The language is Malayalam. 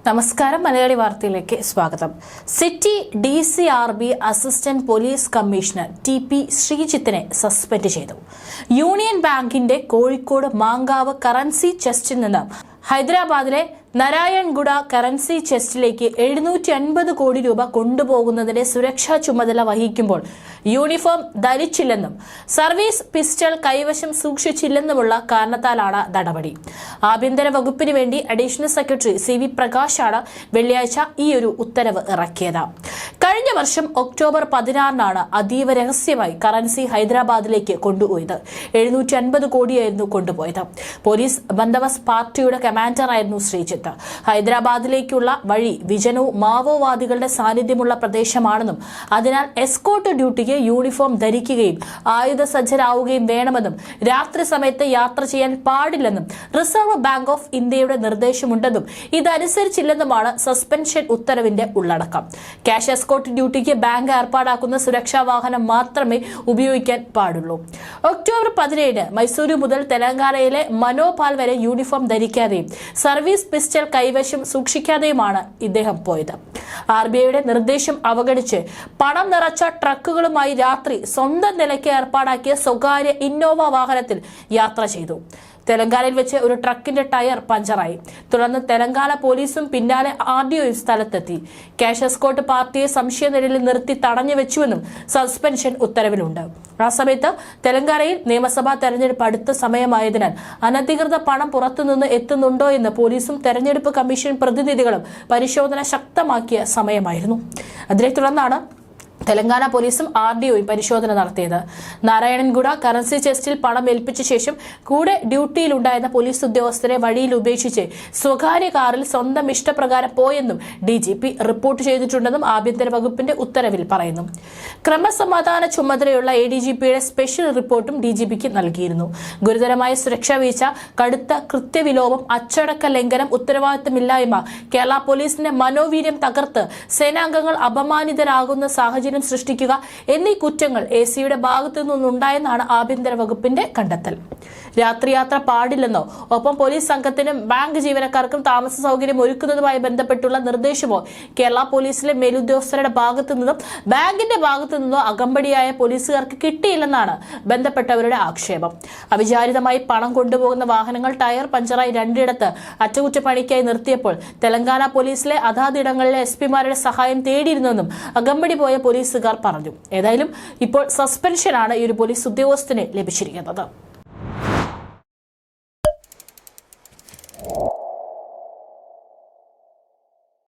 നമസ്കാരം. മലയാളി വാർത്തയിലേക്ക് സ്വാഗതം. City DCRB assistant police commissioner TP ശ്രീജിത്തിനെ സസ്പെൻഡ് ചെയ്തു. യൂണിയൻ ബാങ്കിന്റെ കോഴിക്കോട് മാങ്കാവ് കറൻസി ചെസ്റ്റിൽ നിന്ന് ഹൈദരാബാദിലെ നാരായൺഗുഡ കറൻസി ചെസ്റ്റിലേക്ക് 750 കോടി രൂപ കൊണ്ടുപോകുന്നതിന്റെ സുരക്ഷാ ചുമതല വഹിക്കുമ്പോൾ യൂണിഫോം ധരിച്ചില്ലെന്നും സർവീസ് പിസ്റ്റൾ കൈവശം സൂക്ഷിച്ചില്ലെന്നുമുള്ള കാരണത്താലാണ് നടപടി. ആഭ്യന്തര വകുപ്പിന് വേണ്ടി അഡീഷണൽ സെക്രട്ടറി CV പ്രകാശാണ് വെള്ളിയാഴ്ച ഈയൊരു ഉത്തരവ് ഇറക്കിയത്. കഴിഞ്ഞ വർഷം ഒക്ടോബർ 16-നാണ് അതീവ രഹസ്യമായി കറൻസി ഹൈദരാബാദിലേക്ക് കൊണ്ടുപോയത്. 750 കോടിയായിരുന്നു കൊണ്ടുപോയത്. പോലീസ് ബന്ദോബസ്ത് പാർട്ടിയുടെ കമാൻഡറായിരുന്നു ശ്രീജിത്ത്. ഹൈദരാബാദിലേക്കുള്ള വഴി വിജനവും മാവോവാദികളുടെ സാന്നിധ്യമുള്ള പ്രദേശമാണെന്നും അതിനാൽ എസ്കോർട്ട് ഡ്യൂട്ടിക്ക് യൂണിഫോം ധരിക്കുകയും ആയുധസജ്ജരാവുകയും വേണമെന്നും രാത്രി സമയത്ത് യാത്ര ചെയ്യാൻ പാടില്ലെന്നും റിസർവ് ബാങ്ക് ഓഫ് ഇന്ത്യയുടെ നിർദ്ദേശമുണ്ടെന്നും ഇതനുസരിച്ചില്ലെന്നുമാണ് സസ്പെൻഷൻ ഉത്തരവിന്റെ ഉള്ളടക്കം. ക്യാഷ് എസ്കോർട്ട് ഡ്യൂട്ടിക്ക് ബാങ്ക് ഏർപ്പാടാക്കുന്ന സുരക്ഷാ വാഹനം മാത്രമേ ഉപയോഗിക്കാൻ പാടുള്ളൂ. ഒക്ടോബർ 17 മൈസൂരു മുതൽ തെലങ്കാനയിലെ മനോപാൽ വരെ യൂണിഫോം ധരിക്കാതെയും സർവീസ് പിസ്റ്റൾ കൈവശം സൂക്ഷിക്കാതെയുമാണ് ഇദ്ദേഹം പോയത്. RBIയുടെ നിർദ്ദേശം അവഗണിച്ച് പണം നിറച്ച ട്രക്കുകളുമായി രാത്രി സ്വന്തം നിലയ്ക്ക് ഏർപ്പാടാക്കിയ സ്വകാര്യ ഇന്നോവ വാഹനത്തിൽ യാത്ര ചെയ്തു. തെലങ്കാനയിൽ വെച്ച് ഒരു ട്രക്കിന്റെ ടയർ പഞ്ചറായി. തുടർന്ന് തെലങ്കാന പോലീസും പിന്നാലെ RDOയും സ്ഥലത്തെത്തി. ക്യാഷ് എസ്കോർട്ട് പാർട്ടിയെ സംശയനിഴലിൽ നിർത്തി തടഞ്ഞു വെച്ചുവെന്നും സസ്പെൻഷൻ ഉത്തരവിലുണ്ട്. ആ സമയത്ത് തെലങ്കാനയിൽ നിയമസഭാ തെരഞ്ഞെടുപ്പ് അടുത്ത സമയമായതിനാൽ അനധികൃത പണം പുറത്തുനിന്ന് എത്തുന്നുണ്ടോ എന്ന് പോലീസും തെരഞ്ഞെടുപ്പ് കമ്മീഷൻ പ്രതിനിധികളും പരിശോധന ശക്തമാക്കിയ സമയമായിരുന്നു. അതിനെ തുടർന്നാണ് തെലങ്കാന പോലീസും RDOയും പരിശോധന നടത്തിയത്. നാരായണൻഗുഡ കറൻസി ചെസ്റ്റിൽ പണം ഏൽപ്പിച്ച ശേഷം കൂടെ ഡ്യൂട്ടിയിലുണ്ടായിരുന്ന പോലീസ് ഉദ്യോഗസ്ഥരെ വഴിയിൽ ഉപേക്ഷിച്ച് സ്വകാര്യ കാറിൽ സ്വന്തം ഇഷ്ടപ്രകാരം പോയെന്നും DGP റിപ്പോർട്ട് ചെയ്തിട്ടുണ്ടെന്നും ആഭ്യന്തര വകുപ്പിന്റെ ഉത്തരവിൽ പറയുന്നു. ക്രമസമാധാന ചുമതലയുള്ള ADGPയുടെ സ്പെഷ്യൽ റിപ്പോർട്ടും DGPക്ക് നൽകിയിരുന്നു. ഗുരുതരമായ സുരക്ഷാ വീഴ്ച, കടുത്ത കൃത്യവിലോപം, അച്ചടക്ക ലംഘനം, ഉത്തരവാദിത്തമില്ലായ്മ, കേരള പോലീസിന്റെ മനോവീര്യം തകർത്ത് സേനാംഗങ്ങൾ അപമാനിതരാകുന്ന സാഹചര്യം സൃഷ്ടിക്കുക എന്നീ കുറ്റങ്ങൾ ACയുടെ ഭാഗത്തു നിന്നുണ്ടായെന്നാണ് ആഭ്യന്തര വകുപ്പിന്റെ കണ്ടെത്തൽ. രാത്രിയാത്ര പാടില്ലെന്നോ ഒപ്പം പോലീസ് സംഘത്തിനും ബാങ്ക് ജീവനക്കാർക്കും താമസ സൗകര്യം ഒരുക്കുന്നതുമായി ബന്ധപ്പെട്ടുള്ള നിർദ്ദേശമോ കേരള പോലീസിലെ മേലുദ്യോഗസ്ഥരുടെ ഭാഗത്തു നിന്നും ബാങ്കിന്റെ ഭാഗത്തു നിന്നോ അകമ്പടിയായ പോലീസുകാർക്ക് കിട്ടിയില്ലെന്നാണ് ബന്ധപ്പെട്ടവരുടെ ആക്ഷേപം. അവിചാരിതമായി പണം കൊണ്ടുപോകുന്ന വാഹനങ്ങൾ ടയർ പഞ്ചറായി 2 അറ്റകുറ്റപ്പണിക്കായി നിർത്തിയപ്പോൾ തെലങ്കാന പോലീസിലെ അതാതിടങ്ങളിലെ SP-മാരുടെ സഹായം തേടിയിരുന്നെന്നും അകമ്പടി പോയ പോലീസുകാർ പറഞ്ഞു. ഏതായാലും ഇപ്പോൾ സസ്പെൻഷനാണ് ഈ ഒരു പോലീസ് ഉദ്യോഗസ്ഥന് ലഭിച്ചിരിക്കുന്നത്.